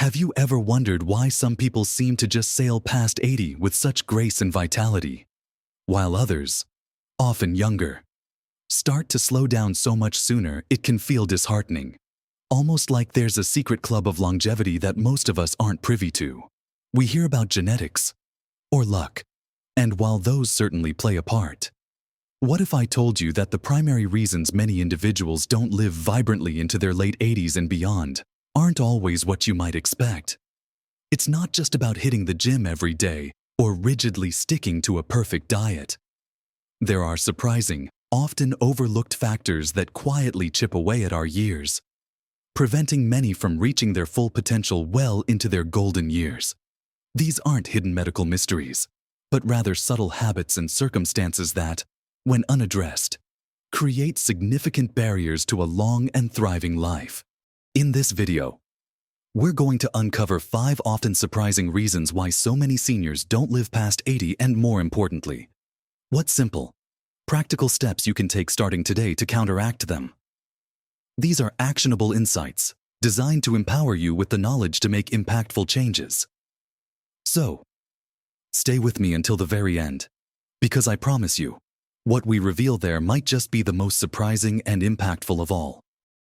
Have you ever wondered why some people seem to just sail past 80 with such grace and vitality, while others, often younger, start to slow down so much sooner it can feel disheartening? Almost like there's a secret club of longevity that most of us aren't privy to. We hear about genetics or luck, and while those certainly play a part, what if I told you that the primary reasons many individuals don't live vibrantly into their late 80s and beyond aren't always what you might expect? It's not just about hitting the gym every day or rigidly sticking to a perfect diet. There are surprising, often overlooked factors that quietly chip away at our years, preventing many from reaching their full potential well into their golden years. These aren't hidden medical mysteries, but rather subtle habits and circumstances that, when unaddressed, create significant barriers to a long and thriving life. In this video, we're going to uncover 5 often surprising reasons why so many seniors don't live past 80, and more importantly, what simple, practical steps you can take starting today to counteract them. These are actionable insights designed to empower you with the knowledge to make impactful changes. So, stay with me until the very end, because I promise you, what we reveal there might just be the most surprising and impactful of all.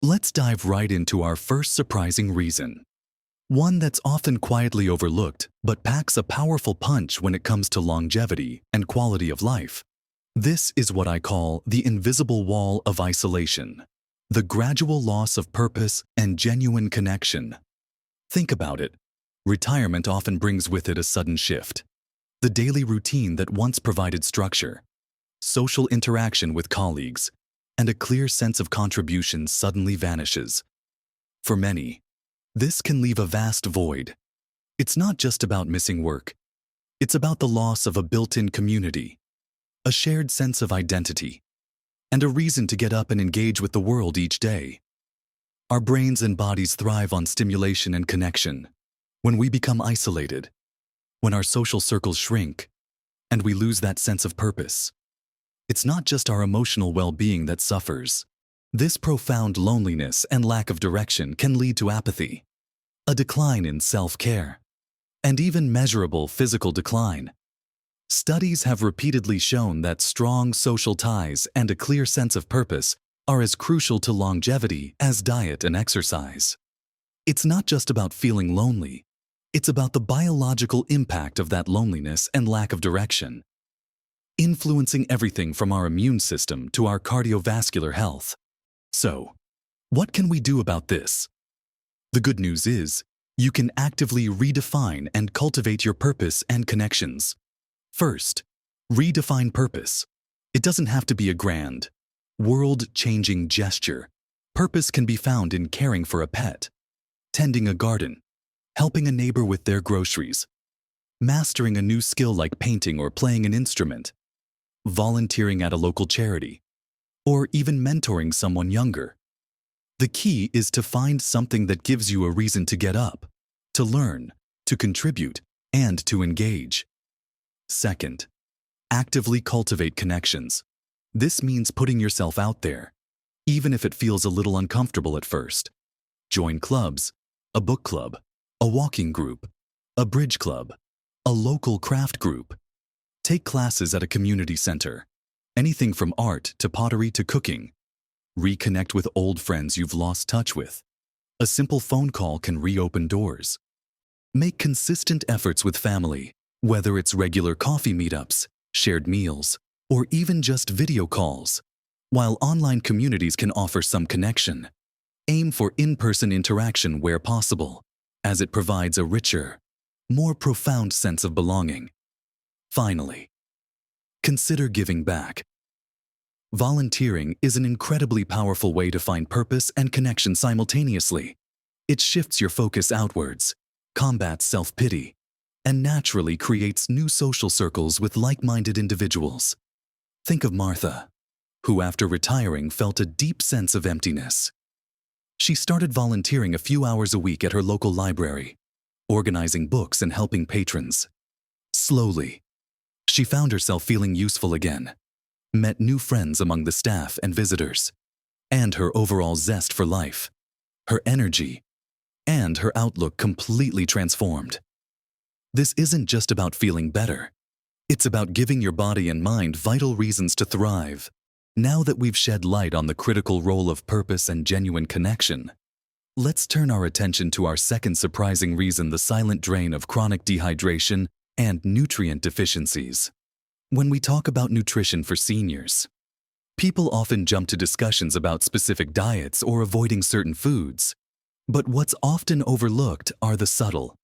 Let's dive right into our first surprising reason. One that's often quietly overlooked, but packs a powerful punch when it comes to longevity and quality of life. This is what I call the invisible wall of isolation, the gradual loss of purpose and genuine connection. Think about it. Retirement often brings with it a sudden shift. The daily routine that once provided structure, social interaction with colleagues, and a clear sense of contribution suddenly vanishes. For many, this can leave a vast void. It's not just about missing work. It's about the loss of a built-in community, a shared sense of identity, and a reason to get up and engage with the world each day. Our brains and bodies thrive on stimulation and connection. When we become isolated, when our social circles shrink, and we lose that sense of purpose, it's not just our emotional well-being that suffers. This profound loneliness and lack of direction can lead to apathy, a decline in self-care, and even measurable physical decline. Studies have repeatedly shown that strong social ties and a clear sense of purpose are as crucial to longevity as diet and exercise. It's not just about feeling lonely. It's about the biological impact of that loneliness and lack of direction, influencing everything from our immune system to our cardiovascular health. So, what can we do about this? The good news is, you can actively redefine and cultivate your purpose and connections. First, redefine purpose. It doesn't have to be a grand, world-changing gesture. Purpose can be found in caring for a pet, tending a garden, helping a neighbor with their groceries, mastering a new skill like painting or playing an instrument, volunteering at a local charity, or even mentoring someone younger. The key is to find something that gives you a reason to get up, to learn, to contribute, and to engage. Second, actively cultivate connections. This means putting yourself out there, even if it feels a little uncomfortable at first. Join clubs, a book club, a walking group, a bridge club, a local craft group. Take classes at a community center. Anything from art to pottery to cooking. Reconnect with old friends you've lost touch with. A simple phone call can reopen doors. Make consistent efforts with family, whether it's regular coffee meetups, shared meals, or even just video calls. While online communities can offer some connection, aim for in-person interaction where possible, as it provides a richer, more profound sense of belonging. Finally, consider giving back. Volunteering is an incredibly powerful way to find purpose and connection simultaneously. It shifts your focus outwards, combats self-pity, and naturally creates new social circles with like-minded individuals. Think of Martha, who after retiring felt a deep sense of emptiness. She started volunteering a few hours a week at her local library, organizing books and helping patrons. Slowly, she found herself feeling useful again, met new friends among the staff and visitors, and her overall zest for life, her energy, and her outlook completely transformed. This isn't just about feeling better. It's about giving your body and mind vital reasons to thrive. Now that we've shed light on the critical role of purpose and genuine connection, let's turn our attention to our second surprising reason: the silent drain of chronic dehydration and nutrient deficiencies. When we talk about nutrition for seniors, people often jump to discussions about specific diets or avoiding certain foods. But what's often overlooked are the subtle,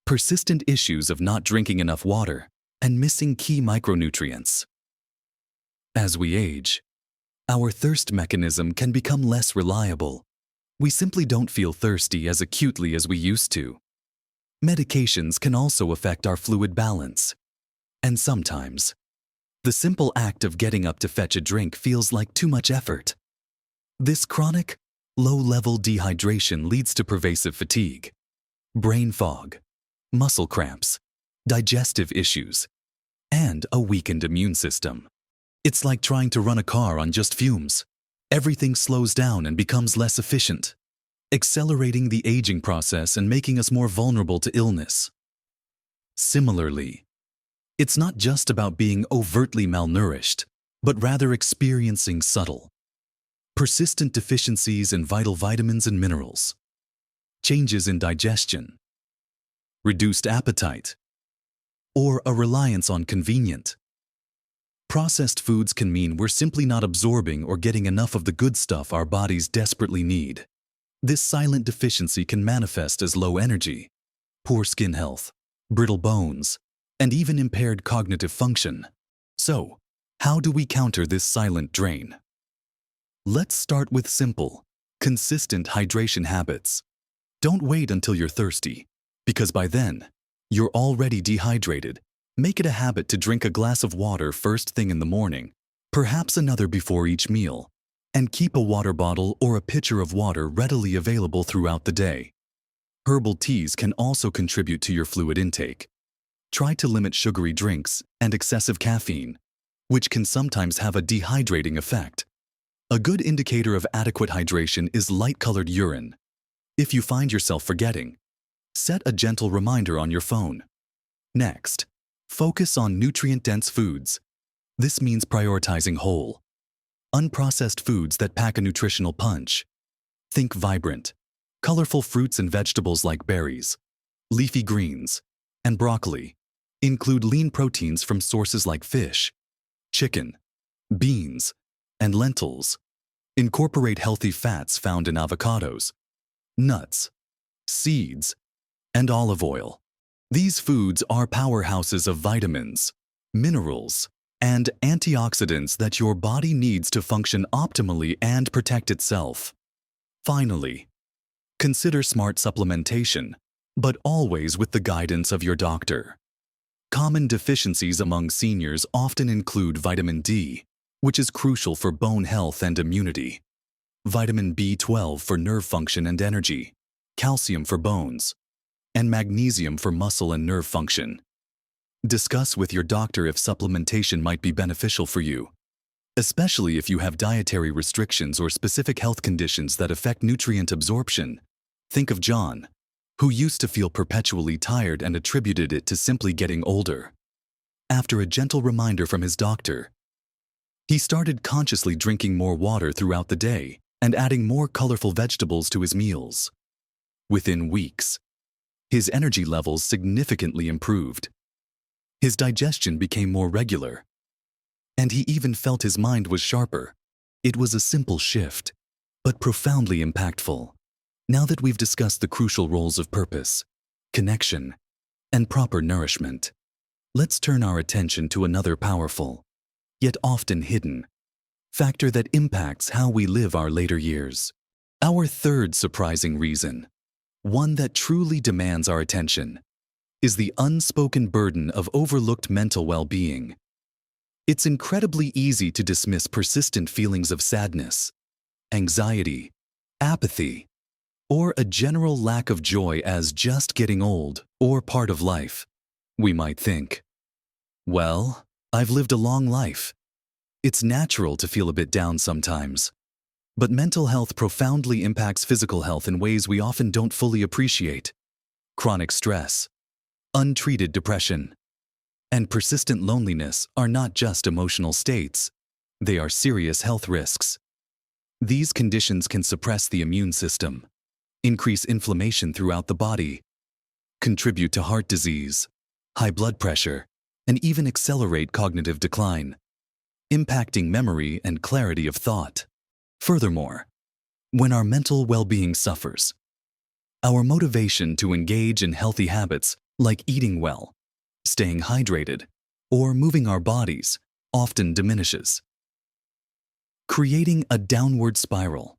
persistent issues of not drinking enough water and missing key micronutrients. As we age, our thirst mechanism can become less reliable. We simply don't feel thirsty as acutely as we used to. Medications can also affect our fluid balance. And sometimes, the simple act of getting up to fetch a drink feels like too much effort. This chronic, low-level dehydration leads to pervasive fatigue, brain fog, muscle cramps, digestive issues, and a weakened immune system. It's like trying to run a car on just fumes. Everything slows down and becomes less efficient, accelerating the aging process and making us more vulnerable to illness. Similarly, it's not just about being overtly malnourished, but rather experiencing subtle, persistent deficiencies in vital vitamins and minerals, changes in digestion, reduced appetite, or a reliance on convenient, processed foods can mean we're simply not absorbing or getting enough of the good stuff our bodies desperately need. This silent deficiency can manifest as low energy, poor skin health, brittle bones, and even impaired cognitive function. So, how do we counter this silent drain? Let's start with simple, consistent hydration habits. Don't wait until you're thirsty, because by then, you're already dehydrated. Make it a habit to drink a glass of water first thing in the morning, perhaps another before each meal, and keep a water bottle or a pitcher of water readily available throughout the day. Herbal teas can also contribute to your fluid intake. Try to limit sugary drinks and excessive caffeine, which can sometimes have a dehydrating effect. A good indicator of adequate hydration is light-colored urine. If you find yourself forgetting, set a gentle reminder on your phone. Next, focus on nutrient-dense foods. This means prioritizing whole, unprocessed foods that pack a nutritional punch. Think vibrant, colorful fruits and vegetables like berries, leafy greens, and broccoli. Include lean proteins from sources like fish, chicken, beans, and lentils. Incorporate healthy fats found in avocados, nuts, seeds, and olive oil. These foods are powerhouses of vitamins, minerals, and antioxidants that your body needs to function optimally and protect itself. Finally, consider smart supplementation, but always with the guidance of your doctor. Common deficiencies among seniors often include vitamin D, which is crucial for bone health and immunity, vitamin B12 for nerve function and energy, calcium for bones, and magnesium for muscle and nerve function. Discuss with your doctor if supplementation might be beneficial for you, especially if you have dietary restrictions or specific health conditions that affect nutrient absorption. Think of John, who used to feel perpetually tired and attributed it to simply getting older. After a gentle reminder from his doctor, he started consciously drinking more water throughout the day and adding more colorful vegetables to his meals. Within weeks, his energy levels significantly improved. His digestion became more regular, and he even felt his mind was sharper. It was a simple shift, but profoundly impactful. Now that we've discussed the crucial roles of purpose, connection, and proper nourishment, let's turn our attention to another powerful, yet often hidden, factor that impacts how we live our later years. Our third surprising reason, one that truly demands our attention, is the unspoken burden of overlooked mental well-being. It's incredibly easy to dismiss persistent feelings of sadness, anxiety, apathy, or a general lack of joy as just getting old or part of life. We might think, well, I've lived a long life. It's natural to feel a bit down sometimes. But mental health profoundly impacts physical health in ways we often don't fully appreciate. Chronic stress, untreated depression, and persistent loneliness are not just emotional states. They are serious health risks. These conditions can suppress the immune system, increase inflammation throughout the body, contribute to heart disease, high blood pressure, and even accelerate cognitive decline, impacting memory and clarity of thought. Furthermore, when our mental well-being suffers, our motivation to engage in healthy habits like eating well, staying hydrated, or moving our bodies often diminishes, creating a downward spiral.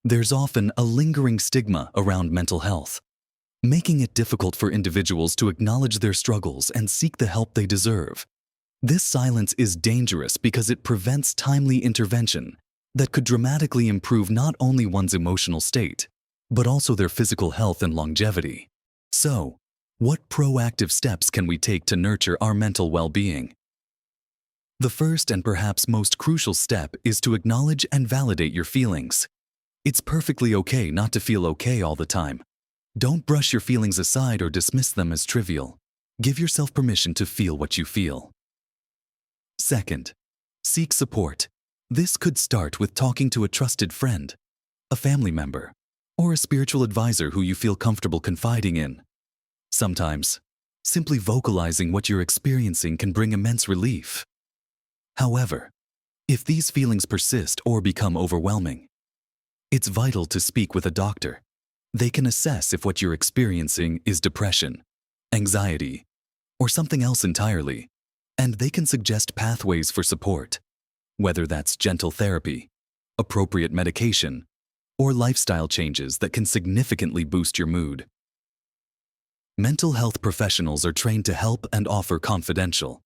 There's often a lingering stigma around mental health, making it difficult for individuals to acknowledge their struggles and seek the help they deserve. This silence is dangerous because it prevents timely intervention that could dramatically improve not only one's emotional state, but also their physical health and longevity. So, what proactive steps can we take to nurture our mental well-being? The first and perhaps most crucial step is to acknowledge and validate your feelings. It's perfectly okay not to feel okay all the time. Don't brush your feelings aside or dismiss them as trivial. Give yourself permission to feel what you feel. Second, seek support. This could start with talking to a trusted friend, a family member, or a spiritual advisor who you feel comfortable confiding in. Sometimes, simply vocalizing what you're experiencing can bring immense relief. However, if these feelings persist or become overwhelming, it's vital to speak with a doctor. They can assess if what you're experiencing is depression, anxiety, or something else entirely, and they can suggest pathways for support, whether that's gentle therapy, appropriate medication, or lifestyle changes that can significantly boost your mood. Mental health professionals are trained to help and offer confidential,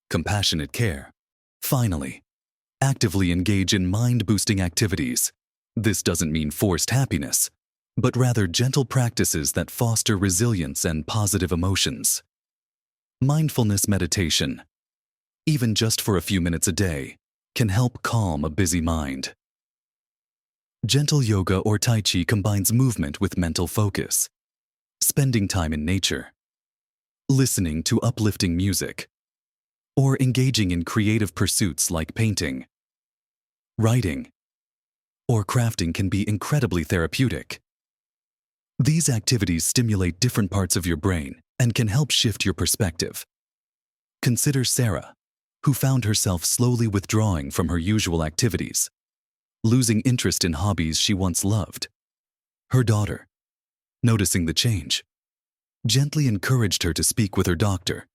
compassionate care. Finally, actively engage in mind-boosting activities. This doesn't mean forced happiness, but rather gentle practices that foster resilience and positive emotions. Mindfulness meditation, even just for a few minutes a day, can help calm a busy mind. Gentle yoga or Tai Chi combines movement with mental focus. Spending time in nature, listening to uplifting music, or engaging in creative pursuits like painting, writing, or crafting can be incredibly therapeutic. These activities stimulate different parts of your brain and can help shift your perspective. Consider Sarah, who found herself slowly withdrawing from her usual activities, losing interest in hobbies she once loved. Her daughter, noticing the change, gently encouraged her to speak with her doctor.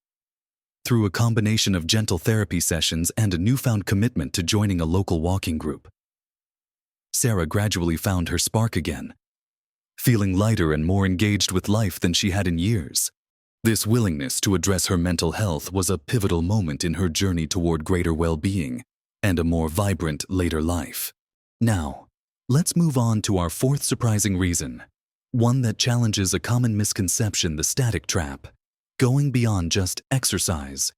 Through a combination of gentle therapy sessions and a newfound commitment to joining a local walking group, Sarah gradually found her spark again, feeling lighter and more engaged with life than she had in years. This willingness to address her mental health was a pivotal moment in her journey toward greater well-being and a more vibrant later life. Now, let's move on to our fourth surprising reason, one that challenges a common misconception: the static trap. Going beyond just exercise.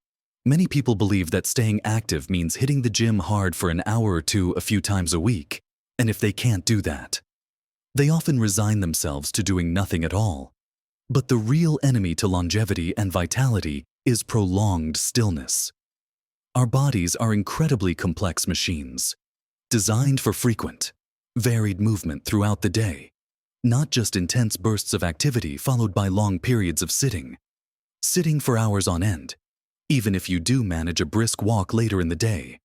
Many people believe that staying active means hitting the gym hard for an hour or two a few times a week, and if they can't do that, they often resign themselves to doing nothing at all. But the real enemy to longevity and vitality is prolonged stillness. Our bodies are incredibly complex machines, designed for frequent, varied movement throughout the day, not just intense bursts of activity followed by long periods of sitting. Sitting for hours on end, even if you do manage a brisk walk later in the day,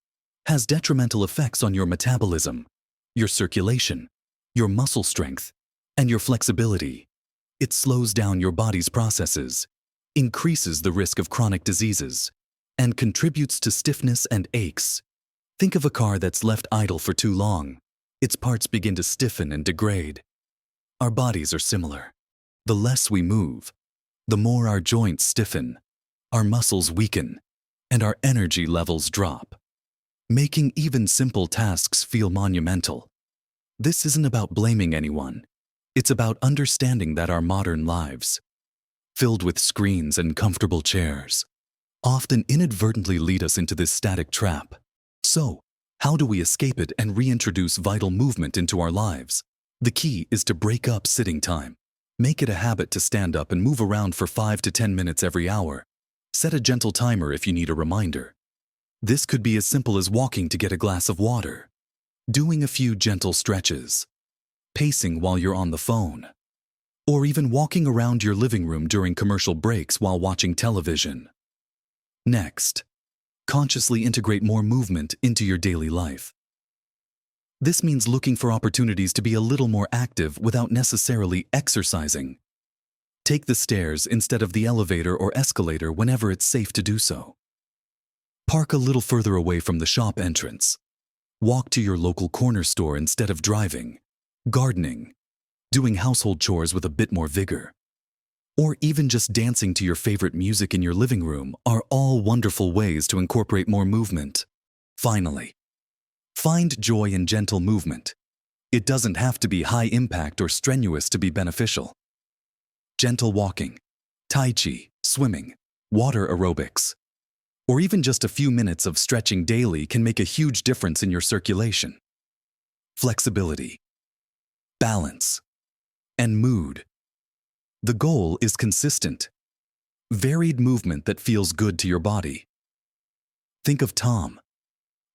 has detrimental effects on your metabolism, your circulation, your muscle strength, and your flexibility. It slows down your body's processes, increases the risk of chronic diseases, and contributes to stiffness and aches. Think of a car that's left idle for too long. Its parts begin to stiffen and degrade. Our bodies are similar. The less we move, the more our joints stiffen, our muscles weaken, and our energy levels drop, making even simple tasks feel monumental. This isn't about blaming anyone. It's about understanding that our modern lives, filled with screens and comfortable chairs, often inadvertently lead us into this static trap. So, How do we escape it and reintroduce vital movement into our lives? The key is to break up sitting time. Make it a habit to stand up and move around for 5 to 10 minutes every hour. Set a gentle timer if you need a reminder. This could be as simple as walking to get a glass of water, doing a few gentle stretches, pacing while you're on the phone, or even walking around your living room during commercial breaks while watching television. Next, consciously integrate more movement into your daily life. This means looking for opportunities to be a little more active without necessarily exercising. Take the stairs instead of the elevator or escalator whenever it's safe to do so. Park a little further away from the shop entrance. Walk to your local corner store instead of driving. Gardening, doing household chores with a bit more vigor, or even just dancing to your favorite music in your living room are all wonderful ways to incorporate more movement. Finally, find joy in gentle movement. It doesn't have to be high impact or strenuous to be beneficial. Gentle walking, tai chi, swimming, water aerobics, or even just a few minutes of stretching daily can make a huge difference in your circulation. Flexibility, balance, and mood. The goal is consistent, varied movement that feels good to your body. Think of Tom,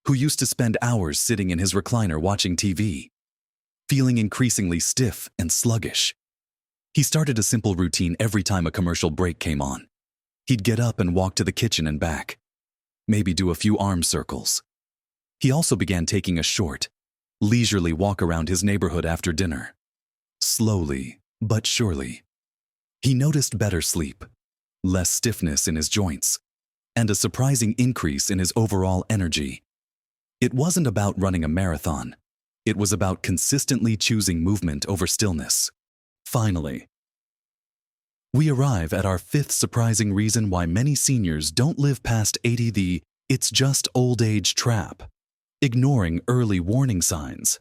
who used to spend hours sitting in his recliner watching TV, feeling increasingly stiff and sluggish. He started a simple routine every time a commercial break came on. He'd get up and walk to the kitchen and back, maybe do a few arm circles. He also began taking a short, leisurely walk around his neighborhood after dinner. Slowly, but surely, he noticed better sleep, less stiffness in his joints, and a surprising increase in his overall energy. It wasn't about running a marathon. It was about consistently choosing movement over stillness. Finally, we arrive at our fifth surprising reason why many seniors don't live past 80, the "it's just old age" trap, ignoring early warning signs.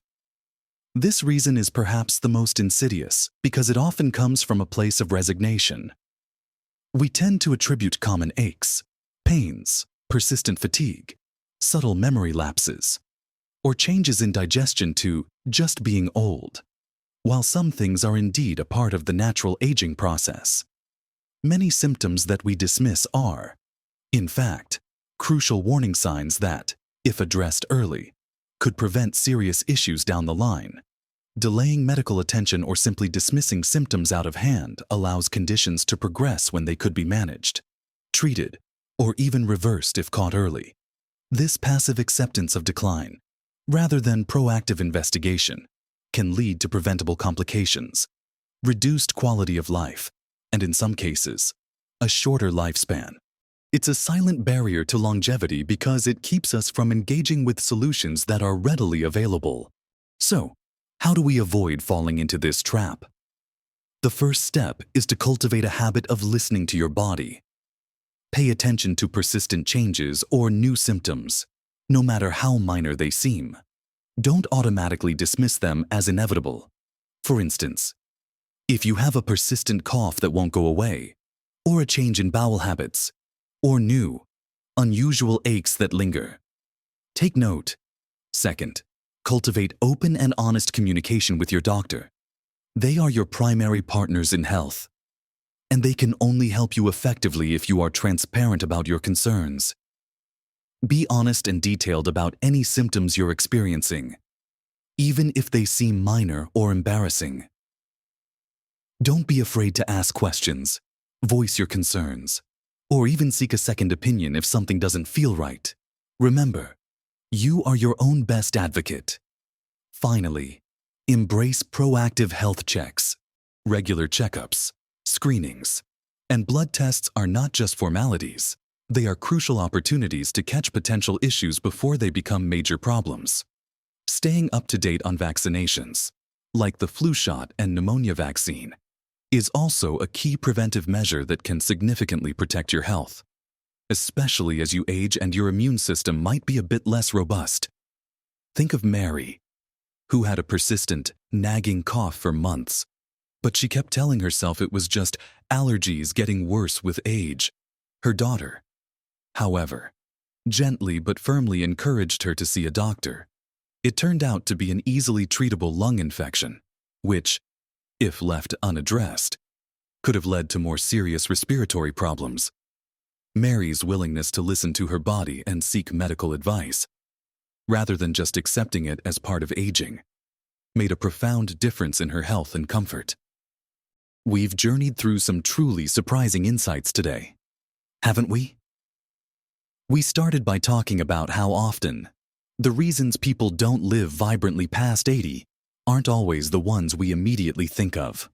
This reason is perhaps the most insidious because it often comes from a place of resignation. We tend to attribute common aches, pains, persistent fatigue, subtle memory lapses, or changes in digestion to just being old. While some things are indeed a part of the natural aging process, many symptoms that we dismiss are, in fact, crucial warning signs that, if addressed early, could prevent serious issues down the line. Delaying medical attention or simply dismissing symptoms out of hand allows conditions to progress when they could be managed, treated, or even reversed if caught early. This passive acceptance of decline, rather than proactive investigation, can lead to preventable complications, reduced quality of life, and in some cases, a shorter lifespan. It's a silent barrier to longevity because it keeps us from engaging with solutions that are readily available. So, how do we avoid falling into this trap? The first step is to cultivate a habit of listening to your body. Pay attention to persistent changes or new symptoms, no matter how minor they seem. Don't automatically dismiss them as inevitable. For instance, if you have a persistent cough that won't go away, or a change in bowel habits, or new, unusual aches that linger, take note. Second, cultivate open and honest communication with your doctor. They are your primary partners in health, and they can only help you effectively if you are transparent about your concerns. Be honest and detailed about any symptoms you're experiencing, even if they seem minor or embarrassing. Don't be afraid to ask questions, voice your concerns, or even seek a second opinion if something doesn't feel right. Remember, you are your own best advocate. Finally, embrace proactive health checks. Regular checkups, screenings, and blood tests are not just formalities. They are crucial opportunities to catch potential issues before they become major problems. Staying up to date on vaccinations, like the flu shot and pneumonia vaccine, is also a key preventive measure that can significantly protect your health, especially as you age and your immune system might be a bit less robust. Think of Mary, who had a persistent, nagging cough for months, but she kept telling herself it was just allergies getting worse with age. Her daughter, however, gently but firmly encouraged her to see a doctor. It turned out to be an easily treatable lung infection, which, if left unaddressed, could have led to more serious respiratory problems. Mary's willingness to listen to her body and seek medical advice, rather than just accepting it as part of aging, made a profound difference in her health and comfort. We've journeyed through some truly surprising insights today, haven't we? We started by talking about how often the reasons people don't live vibrantly past 80 aren't always the ones we immediately think of.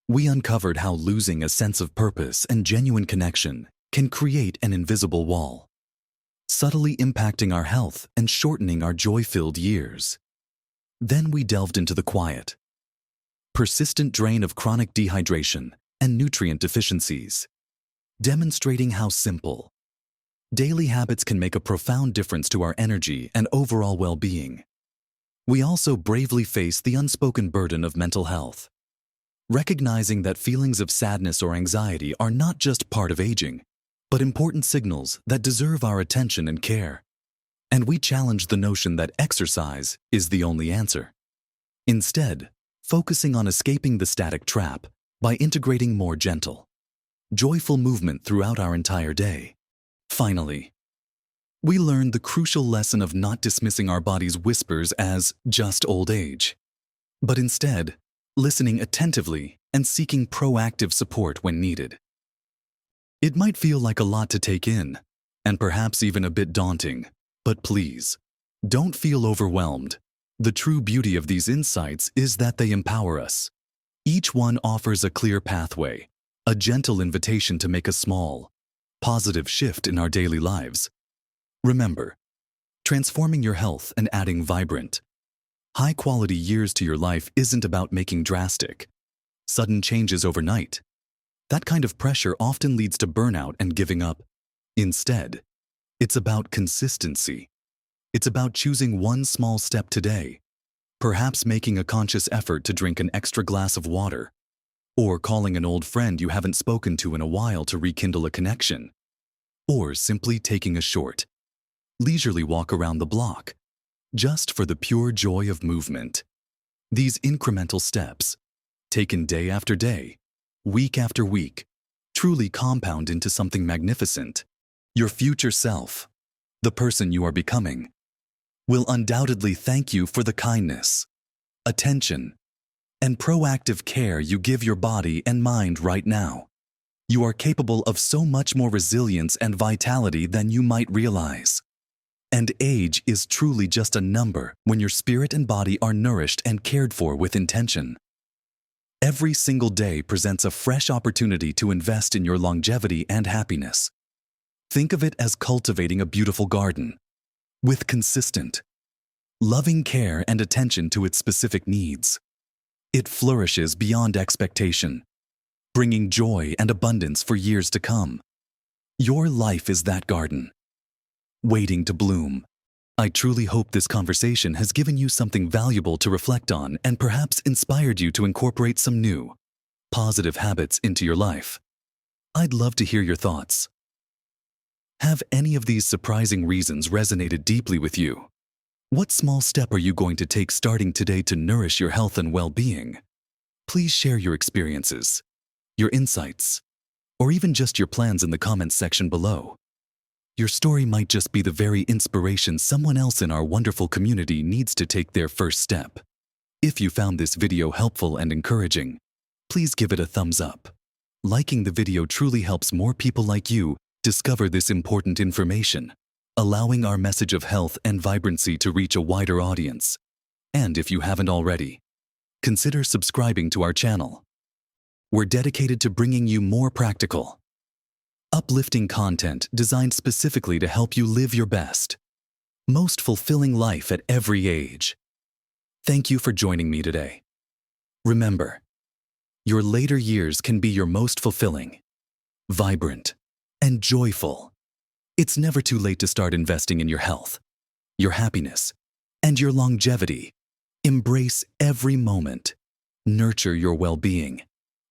We uncovered how losing a sense of purpose and genuine connection can create an invisible wall, subtly impacting our health and shortening our joy-filled years. Then we delved into the quiet, persistent drain of chronic dehydration and nutrient deficiencies, demonstrating how simple, daily habits can make a profound difference to our energy and overall well-being. We also bravely faced the unspoken burden of mental health, recognizing that feelings of sadness or anxiety are not just part of aging, but important signals that deserve our attention and care. And we challenged the notion that exercise is the only answer. Instead, focusing on escaping the static trap by integrating more gentle, joyful movement throughout our entire day. Finally, we learned the crucial lesson of not dismissing our body's whispers as just old age, but instead, listening attentively and seeking proactive support when needed. It might feel like a lot to take in, and perhaps even a bit daunting, but please, don't feel overwhelmed. The true beauty of these insights is that they empower us. Each one offers a clear pathway, a gentle invitation to make a small, positive shift in our daily lives. Remember, transforming your health and adding vibrant, high-quality years to your life isn't about making drastic, sudden changes overnight. That kind of pressure often leads to burnout and giving up. Instead, it's about consistency. It's about choosing one small step today, perhaps making a conscious effort to drink an extra glass of water, or calling an old friend you haven't spoken to in a while to rekindle a connection, or simply taking a short, leisurely walk around the block, just for the pure joy of movement. These incremental steps, taken day after day, week after week, truly compound into something magnificent. Your future self, the person you are becoming, will undoubtedly thank you for the kindness, attention, and proactive care you give your body and mind right now. You are capable of so much more resilience and vitality than you might realize. And age is truly just a number when your spirit and body are nourished and cared for with intention. Every single day presents a fresh opportunity to invest in your longevity and happiness. Think of it as cultivating a beautiful garden, with consistent, loving care and attention to its specific needs. It flourishes beyond expectation, bringing joy and abundance for years to come. Your life is that garden, waiting to bloom. I truly hope this conversation has given you something valuable to reflect on and perhaps inspired you to incorporate some new, positive habits into your life. I'd love to hear your thoughts. Have any of these surprising reasons resonated deeply with you? What small step are you going to take starting today to nourish your health and well-being? Please share your experiences, your insights, or even just your plans in the comments section below. Your story might just be the very inspiration someone else in our wonderful community needs to take their first step. If you found this video helpful and encouraging, please give it a thumbs up. Liking the video truly helps more people like you discover this important information, allowing our message of health and vibrancy to reach a wider audience. And if you haven't already, consider subscribing to our channel. We're dedicated to bringing you more practical, uplifting content designed specifically to help you live your best, most fulfilling life at every age. Thank you for joining me today. Remember, your later years can be your most fulfilling, vibrant, and joyful. It's never too late to start investing in your health, your happiness, and your longevity. Embrace every moment, nurture your well-being,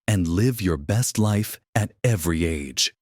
and live your best life at every age.